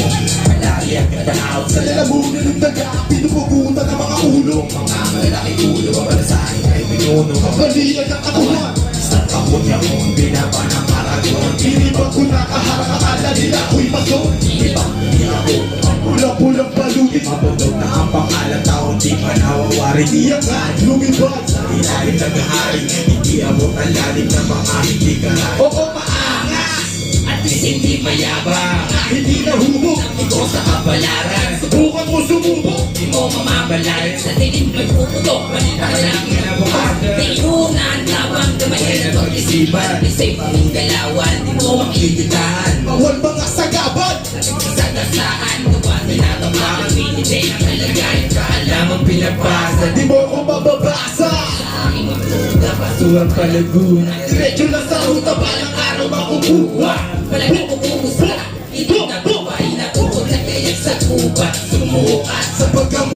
Palagi ang panahon Sa lalamunan ng daga, pinupugutan ng mga ulo. Mga malaki ulo, babalasahin kay pinuno. Balian ng katawan. Isang takot niya kung binaba ng maraton. Inibang ko nakaharang, akala nila ako'y maso. Inibang hindi ako Pulang-pulang balutin. mabundok na ang pangalan taon di pa nawawari. Iyak nga, lumibad. Sa ilalim nag-ahari, hindi abot ang lalim ng mga hindi karay. Oo, maangas. At least hindi mayabang. Hindi nahubog. Ikaw sa kapalaran, Subukan mo sumubok. di mo mamamalayan. Sa dilim may puputok, manita ka lang Tingnan, labang gamahin at Pag-isipan, isip ang galawan, di mo makikitahan. Bawal mga sagabad. sa dasaan, kapag tinatamaan, minitay ang kalagayan, Kaalaman pinapasa, Di mo ko mababasa. aking magtuga, Basuhan palagunan. Diretso lang sa ruta, balang araw makukuha. palagi pupusa, hindi na buhay na tukot na kayak sa kubat, sumukat Sa pagkam